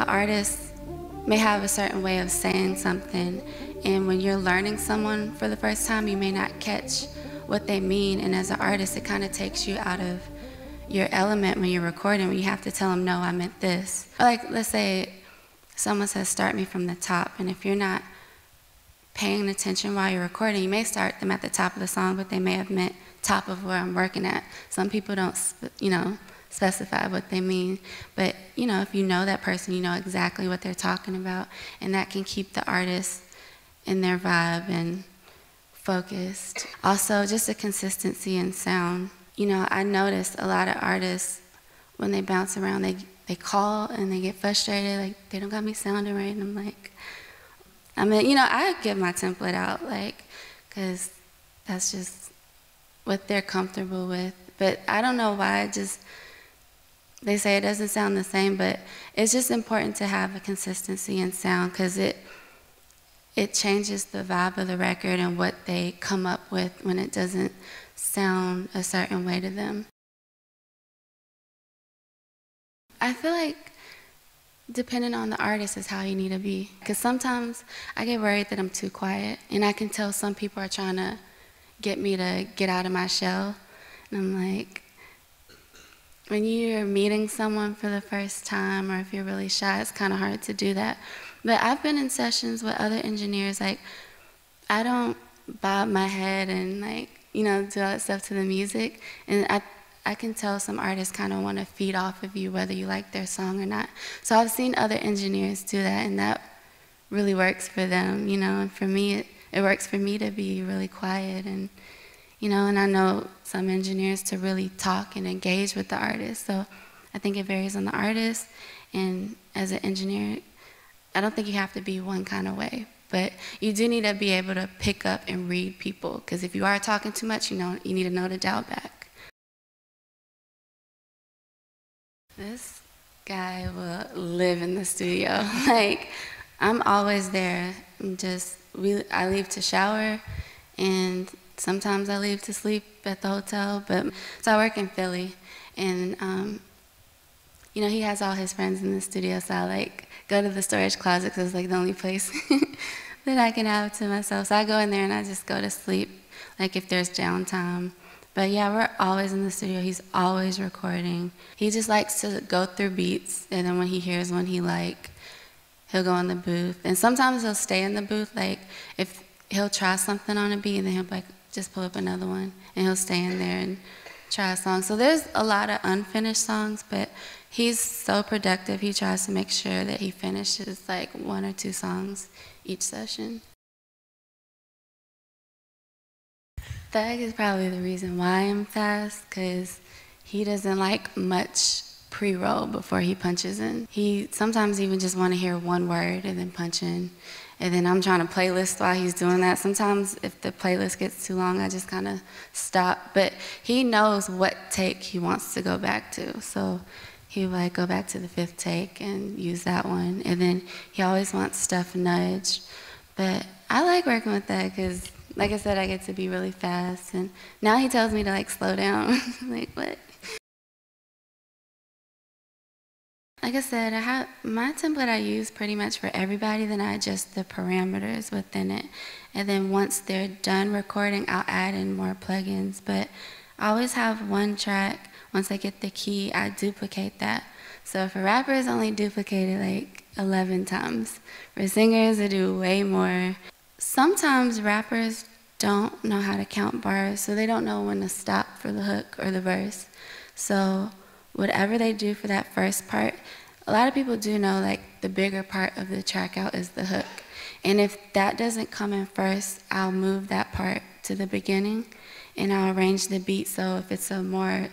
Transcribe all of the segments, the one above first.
An artist may have a certain way of saying something, and when you're learning someone for the first time, you may not catch what they mean, and as an artist, it kind of takes you out of your element when you're recording, when you have to tell them, no, I meant this. Like, let's say someone says, start me from the top, and if you're not paying attention while you're recording, you may start them at the top of the song, but they may have meant top of where I'm working at. Some people don't, specify what they mean, but if you know that person, you know exactly what they're talking about, and that can keep the artist in their vibe and focused. Also, just a consistency in sound. I noticed a lot of artists, when they bounce around, they call and they get frustrated, like, they don't got me sounding right, and I'm like, I give my template out, because that's just what they're comfortable with. But I don't know why, they say it doesn't sound the same, but it's just important to have a consistency in sound, because it changes the vibe of the record and what they come up with when it doesn't sound a certain way to them. I feel like depending on the artist is how you need to be, because sometimes I get worried that I'm too quiet, and I can tell some people are trying to get me to get out of my shell, and I'm like, when you're meeting someone for the first time, or if you're really shy, it's kind of hard to do that. But I've been in sessions with other engineers, I don't bob my head and do all that stuff to the music, and I can tell some artists kind of want to feed off of you whether you like their song or not. So I've seen other engineers do that, and that really works for them, and for me, it works for me to be really quiet, and and I know some engineers to really talk and engage with the artist. So I think it varies on the artist, and as an engineer, I don't think you have to be one kind of way, but you do need to be able to pick up and read people, because if you are talking too much, you need to know to dial back. This guy will live in the studio. I'm always there. I leave to shower, and sometimes I leave to sleep at the hotel, so I work in Philly, and he has all his friends in the studio, so I go to the storage closet because it's the only place that I can have to myself. So I go in there and I just go to sleep, if there's downtime. But yeah, we're always in the studio. He's always recording. He just likes to go through beats, and then when he hears one he he'll go in the booth. And sometimes he'll stay in the booth, if he'll try something on a beat, and then he'll just pull up another one, and he'll stay in there and try a song. So there's a lot of unfinished songs, but he's so productive. He tries to make sure that he finishes 1 or 2 songs each session. Thug is probably the reason why I'm fast, because he doesn't like much pre-roll before he punches in. He sometimes even just want to hear one word and then punch in. And then I'm trying to playlist while he's doing that. Sometimes if the playlist gets too long, I just kind of stop. But he knows what take he wants to go back to. So he will go back to the 5th take and use that one. And then he always wants stuff nudged. But I like working with that because, like I said, I get to be really fast. And now he tells me to slow down. What? Like I said, I have my template I use pretty much for everybody, then I adjust the parameters within it. And then once they're done recording, I'll add in more plugins. But I always have one track. Once I get the key, I duplicate that. So for rappers, I only duplicate it 11 times. For singers, I do way more. Sometimes rappers don't know how to count bars, so they don't know when to stop for the hook or the verse. So whatever they do for that first part, a lot of people do know the bigger part of the track out is the hook. And if that doesn't come in first, I'll move that part to the beginning and I'll arrange the beat so if it's a more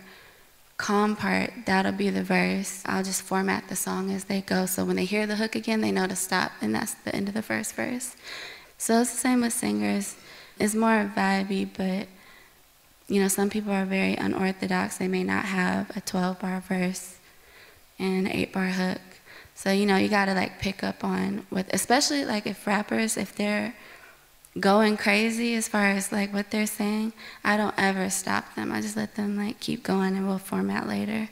calm part, that'll be the verse. I'll just format the song as they go, so when they hear the hook again, they know to stop, and that's the end of the first verse. So it's the same with singers. It's more vibey, but some people are very unorthodox. They may not have a 12-bar verse and an 8-bar hook. So, you gotta pick up on especially if rappers, if they're going crazy as far as what they're saying, I don't ever stop them. I just let them keep going and we'll format later.